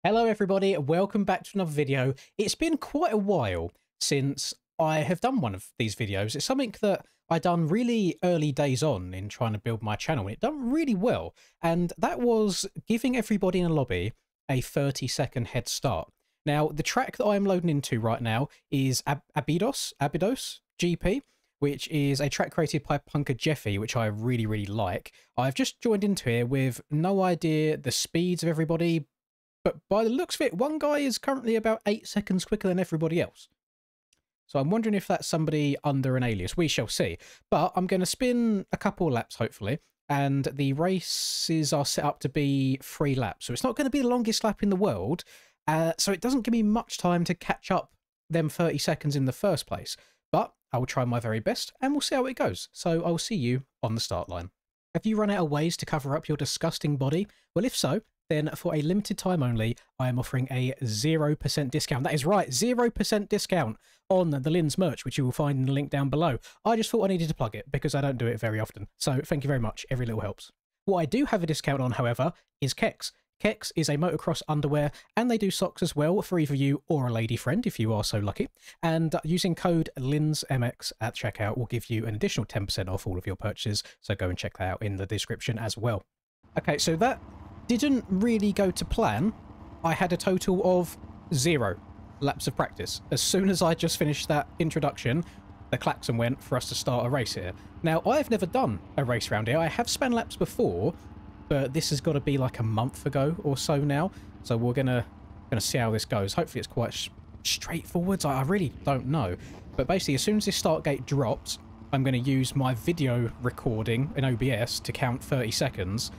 Hello everybody, welcome back to another video. It's been quite a while since I have done one of these videos. It's something that I done really early days on in trying to build my channel, and it done really well. And that was giving everybody in a lobby a 30-second head start. Now, the track that I'm loading into right now is Abydos GP, which is a track created by Punker Jeffy, which I really like. I've just joined into here with no idea the speeds of everybody, but by the looks of it, one guy is currently about 8 seconds quicker than everybody else. So I'm wondering if that's somebody under an alias. We shall see. But I'm going to spin a couple laps, hopefully. And the races are set up to be 3 laps. So it's not going to be the longest lap in the world. So it doesn't give me much time to catch up them 30 seconds in the first place. But I will try my very best and we'll see how it goes. So I'll see you on the start line. Have you run out of ways to cover up your disgusting body? Well, if so, then for a limited time only, I am offering a 0% discount. That is right, 0% discount on the Linds merch, which you will find in the link down below. I just thought I needed to plug it because I don't do it very often. So thank you very much. Every little helps. What I do have a discount on, however, is Kecks. Kecks is a motocross underwear, and they do socks as well for either you or a lady friend if you are so lucky. And using code LYNDSMX at checkout will give you an additional 10% off all of your purchases. So go and check that out in the description as well. Okay, so that didn't really go to plan. I had a total of 0 laps of practice. As soon as I just finished that introduction, the klaxon went for us to start a race here. Now, I've never done a race around here. I have spent laps before, but this has got to be like a month ago or so now. So we're gonna see how this goes. Hopefully it's quite straightforward. I really don't know. But basically, as soon as this start gate drops, I'm going to use my video recording in OBS to count 30 seconds.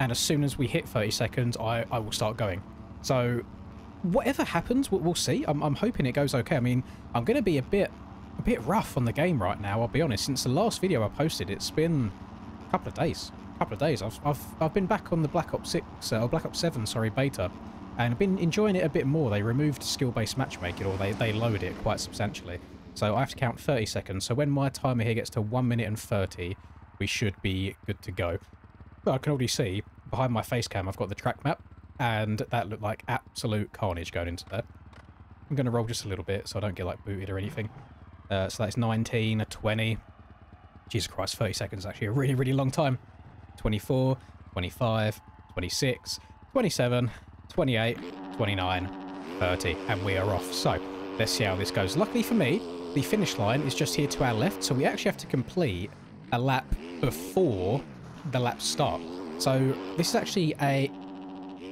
And as soon as we hit 30 seconds, I will start going. So whatever happens, we'll see. I'm hoping it goes okay. I mean, I'm going to be a bit rough on the game right now, I'll be honest. Since the last video I posted, it's been a couple of days. I've been back on the Black Ops 6, or Black Ops 7, sorry, beta, and I've been enjoying it a bit more. They removed skill-based matchmaking, or they lowered it quite substantially. So I have to count 30 seconds. So when my timer here gets to 1 minute and 30, we should be good to go. But I can already see behind my face cam I've got the track map, and that looked like absolute carnage going into there. I'm going to roll just a little bit so I don't get like booted or anything. So that's 19, 20. Jesus Christ, 30 seconds is actually a really long time. 24, 25, 26, 27, 28, 29, 30, and we are off. So let's see how this goes. Luckily for me, the finish line is just here to our left, so we actually have to complete a lap before the lap start. So this is actually a...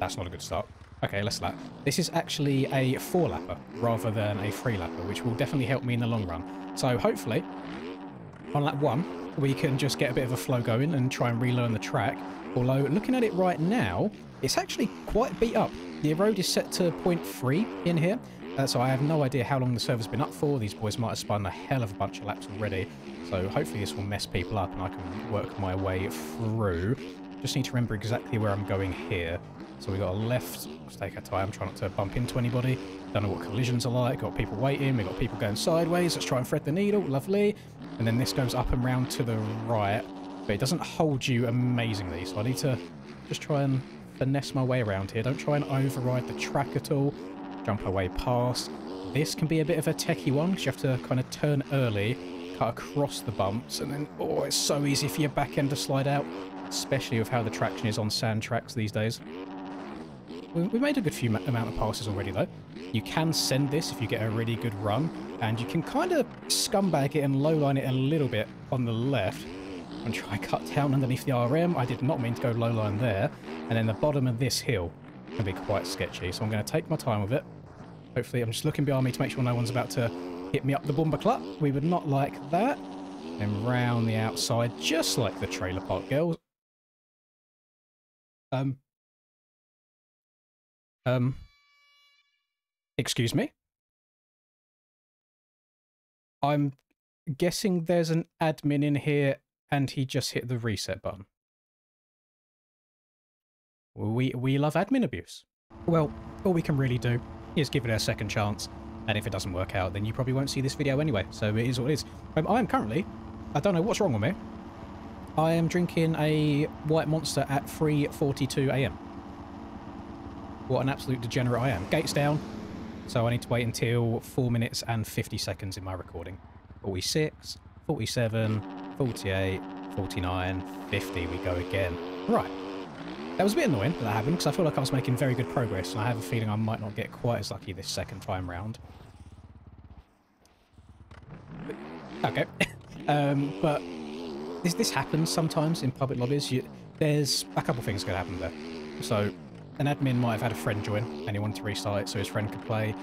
That's not a good start. Okay, let's lap. This is actually a 4-lapper rather than a 3-lapper, which will definitely help me in the long run. So hopefully, on lap 1, we can just get a bit of a flow going and try and relearn the track. Although, looking at it right now, it's actually quite beat up. The road is set to 0.3 in here, so I have no idea how long the server's been up for. These boys might have spun a hell of a bunch of laps already. So hopefully this will mess people up and I can work my way through. Just need to remember exactly where I'm going here. So we got a left. Let's take our time. Try not to bump into anybody. Don't know what collisions are like. Got people waiting. We got people going sideways. Let's try and thread the needle. Lovely. And then this goes up and round to the right. But it doesn't hold you amazingly. So I need to just try and finesse my way around here. Don't try and override the track at all. Jump our way past. This can be a bit of a techie one because you have to kind of turn early, cut across the bumps, and then, oh, it's so easy for your back end to slide out, especially with how the traction is on sand tracks these days. We made a good few amount of passes already, though. You can send this if you get a really good run, and you can kind of scumbag it and lowline it a little bit on the left and try and cut down underneath the RM. I did not mean to go lowline there. And then the bottom of this hill can be quite sketchy, so I'm going to take my time with it. Hopefully, I'm just looking behind me to make sure no one's about to hit me up the bumper club. We would not like that. And round the outside, just like the trailer park girls. Excuse me? I'm guessing there's an admin in here and he just hit the reset button. We love admin abuse. Well, all we can really do is give it a second chance. And if it doesn't work out, then you probably won't see this video anyway. So it is what it is. I am currently... I don't know what's wrong with me. I am drinking a White Monster at 3:42 AM. What an absolute degenerate I am. Gates down. So I need to wait until 4 minutes and 50 seconds in my recording. 46, 47, 48, 49, 50. We go again. Right. That was a bit annoying that happened because I feel like I was making very good progress and I have a feeling I might not get quite as lucky this second time round. Okay. But this happens sometimes in public lobbies. There's a couple things going to happen there. So an admin might have had a friend join and he wanted to restart it so his friend could play.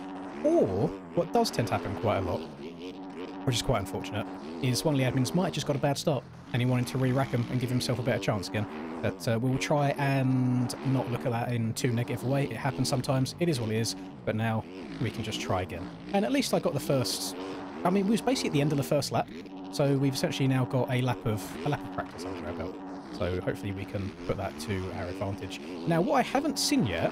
Or, what does tend to happen quite a lot, which is quite unfortunate, is one of the admins might have just got a bad start and he wanted to re-rack him and give himself a better chance again. But we will try and not look at that in too negative a way. It happens sometimes. It is what it is. But now we can just try again. And at least I got the first... I mean, we was basically at the end of the first lap. So we've essentially now got a lap of practice under our belt. So hopefully we can put that to our advantage. Now, what I haven't seen yet...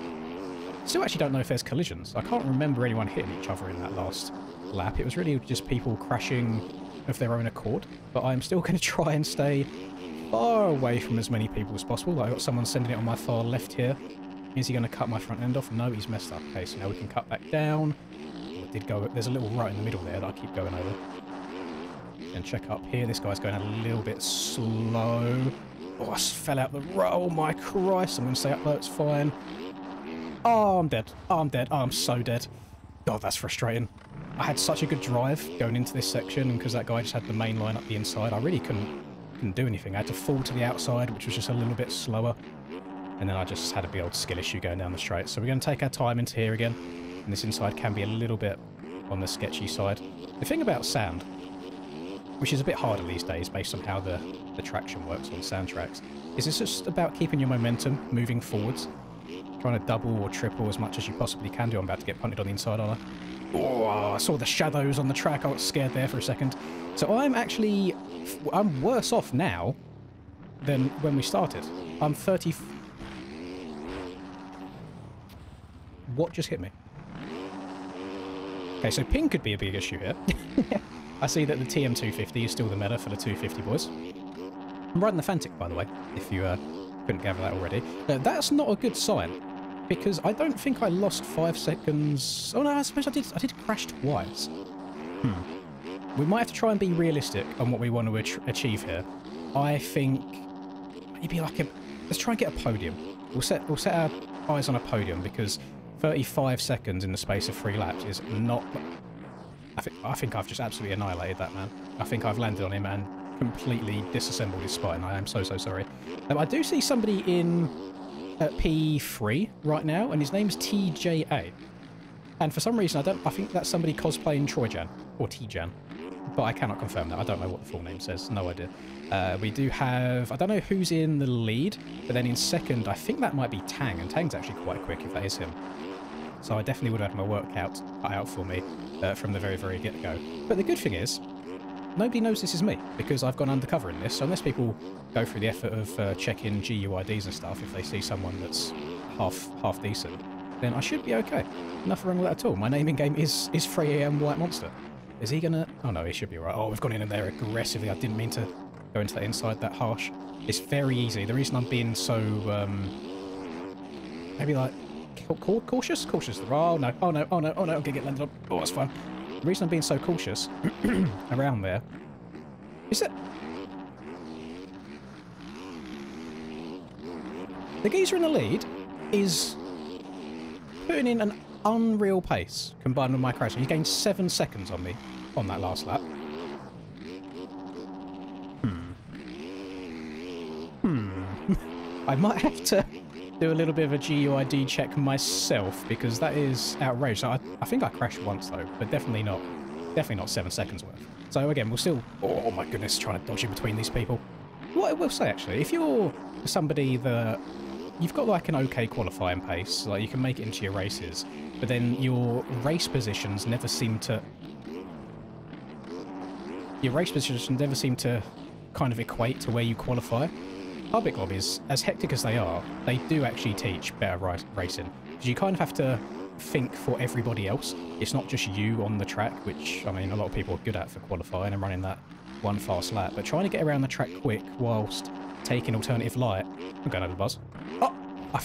Still actually don't know if there's collisions. I can't remember anyone hitting each other in that last lap. It was really just people crashing of their own accord. But I'm still going to try and stay far away from as many people as possible. I've got someone sending it on my far left here. Is he going to cut my front end off? No, he's messed up. Okay, so now we can cut back down. It did go. There's a little right in the middle there that I keep going over. And check up here. This guy's going a little bit slow. Oh, I fell out the road. Oh my Christ. I'm going to stay up there. It's fine. Oh, I'm dead. Oh, I'm dead. Oh, I'm so dead. God, that's frustrating. I had such a good drive going into this section, and because that guy just had the main line up the inside, I really couldn't do anything. I had to fall to the outside, which was just a little bit slower. And then I just had a big old skill issue going down the straight. So we're going to take our time into here again. And this inside can be a little bit on the sketchy side. The thing about sand, which is a bit harder these days based on how the traction works on sand tracks, is it's just about keeping your momentum moving forwards. Trying to double or triple as much as you possibly can do. I'm about to get punted on the inside, aren't I? Oh, I saw the shadows on the track. I got scared there for a second. So I'm worse off now than when we started. I'm 30... What just hit me? Okay, so ping could be a big issue here. I see that the TM250 is still the meta for the 250 boys. I'm riding the Fantic, by the way, if you couldn't gather that already. That's not a good sign, because I don't think I lost 5 seconds... Oh no, I suppose I did crash twice. We might have to try and be realistic on what we want to achieve here. I think maybe like let's try and get a podium. We'll set our eyes on a podium, because 35 seconds in the space of 3 laps is not... I think I've just absolutely annihilated that man. I think I've landed on him and completely disassembled his spine. I am so sorry. I do see somebody in P3 right now, and his name's TJA. And for some reason, I think that's somebody cosplaying Troyjan or Tjan, but I cannot confirm that. I don't know what the full name says. No idea. We do have... I don't know who's in the lead, but then in second, I think that might be Tang, and Tang's actually quite quick if that is him. So I definitely would have had my work cut out for me from the very get-go. But the good thing is, nobody knows this is me, because I've gone undercover in this. So unless people go through the effort of checking GUIDs and stuff, if they see someone that's half decent, then I should be okay. Nothing wrong with that at all. My name in game is 3am White Monster. Is he gonna... Oh no, he should be right. Oh, we've gone in there aggressively. I didn't mean to go into that inside that harsh. It's very easy. The reason I'm being so... maybe like... Cautious? Cautious. Oh no, oh no, oh no, oh no, I'm gonna get landed on. Oh, that's fine. The reason I'm being so cautious around there is that the geezer in the lead is putting in an unreal pace combined with my crash. He gained 7 seconds on me on that last lap. I might have to do a little bit of a GUID check myself, because that is outrageous. I think I crashed once though, but definitely not 7 seconds worth. So again, we'll still... Oh my goodness, trying to dodge in between these people. What I will say actually, if you're somebody that... You've got like an okay qualifying pace, like you can make it into your races, but then your race positions never seem to... Your race positions never seem to kind of equate to where you qualify. Public lobbies, as hectic as they are, they do actually teach better racing. Because you kind of have to think for everybody else. It's not just you on the track, which, I mean, a lot of people are good at for qualifying and running that one fast lap. But trying to get around the track quick whilst taking alternative light... I'm going over the buzz. Oh!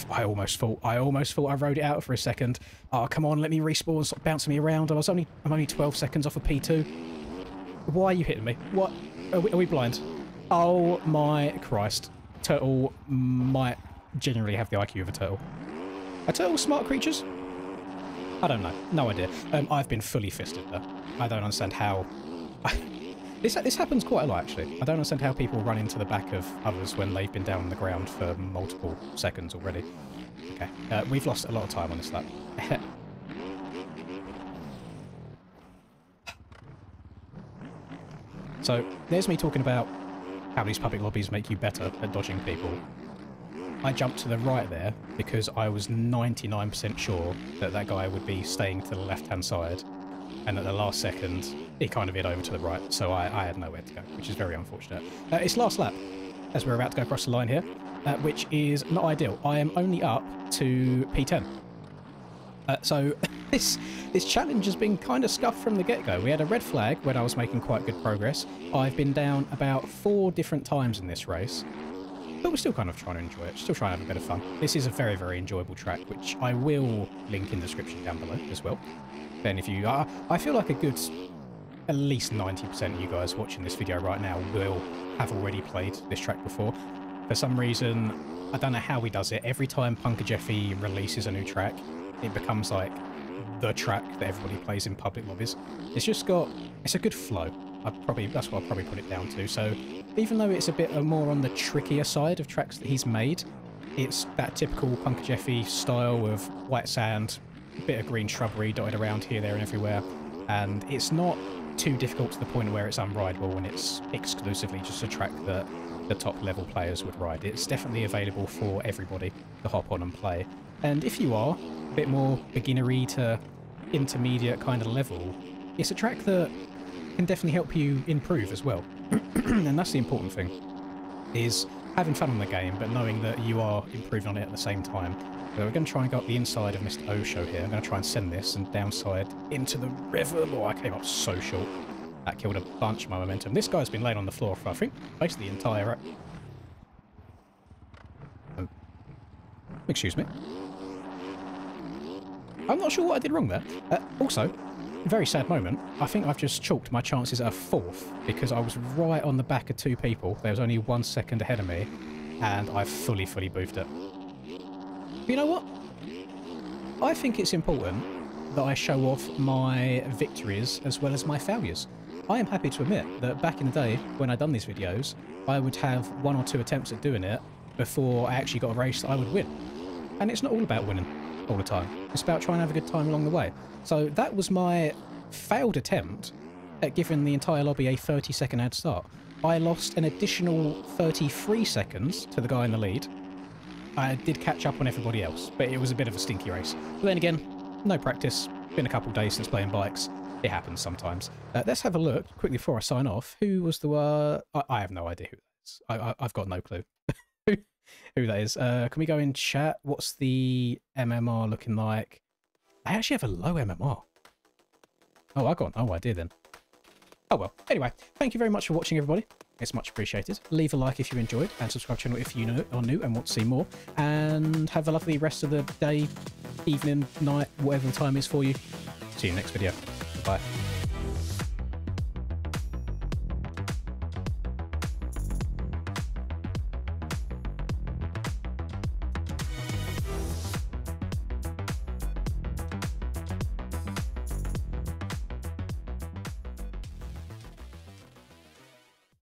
I almost thought I rode it out for a second. Oh, come on, let me respawn, stop bouncing me around. I'm only 12 seconds off of P2. Why are you hitting me? What? Are we blind? Oh my Christ. Turtle might genuinely have the IQ of a turtle. Are turtles smart creatures? I don't know. No idea. I've been fully fisted though. I don't understand how... This happens quite a lot, actually. I don't understand how people run into the back of others when they've been down on the ground for multiple seconds already. Okay, we've lost a lot of time on this lap. So, there's me talking about how these public lobbies make you better at dodging people. I jumped to the right there because I was 99% sure that that guy would be staying to the left-hand side. And at the last second, he kind of hid over to the right, so I had nowhere to go, which is very unfortunate. It's last lap, as we're about to go across the line here, which is not ideal. I am only up to P10. So this challenge has been kind of scuffed from the get-go. We had a red flag when I was making quite good progress. I've been down about 4 different times in this race, but we're still kind of trying to enjoy it, still trying to have a bit of fun. This is a very, very enjoyable track, which I will link in the description down below as well. Then if you are, I feel like a good, at least 90% of you guys watching this video right now will have already played this track before. For some reason, I don't know how he does it. Every time Punker Jeffy releases a new track, it becomes like the track that everybody plays in public lobbies. It's just got, it's a good flow. That's what I'll probably put it down to. So even though it's a bit more on the trickier side of tracks that he's made, it's that typical Punker Jeffy style of white sand, a bit of green shrubbery dotted around here, there and everywhere, and it's not too difficult to the point where it's unrideable and it's exclusively just a track that the top level players would ride. It's definitely available for everybody to hop on and play, and if you are a bit more beginnery to intermediate kind of level, it's a track that can definitely help you improve as well. And that's the important thing, is having fun on the game but knowing that you are improving on it at the same time. So we're going to try and go up the inside of Mr. O show here. I'm going to try and send this and downside into the river. Oh, I came up so short. That killed a bunch of my momentum. This guy's been laying on the floor for, I think, basically the entire... excuse me. I'm not sure what I did wrong there. Also, very sad moment. I think I've just chalked my chances at a 4th because I was right on the back of 2 people. There was only 1 second ahead of me, and I fully boofed it. You know what? I think it's important that I show off my victories as well as my failures. I am happy to admit that back in the day, when I'd done these videos, I would have 1 or 2 attempts at doing it before I actually got a race that I would win. And it's not all about winning all the time. It's about trying to have a good time along the way. So that was my failed attempt at giving the entire lobby a 30-second head start. I lost an additional 33 seconds to the guy in the lead. I did catch up on everybody else, but it was a bit of a stinky race. But then again, no practice. Been a couple of days since playing bikes. It happens sometimes. Let's have a look quickly before I sign off. Who was the... I have no idea who that is. I've got no clue who that is. Can we go in chat? What's the MMR looking like? I actually have a low MMR. Oh, I got no idea then. Oh well. Anyway, thank you very much for watching, everybody. It's much appreciated. Leave a like if you enjoyed, and subscribe to the channel if you are new and want to see more. And have a lovely rest of the day, evening, night, whatever the time is for you. See you next video. Bye.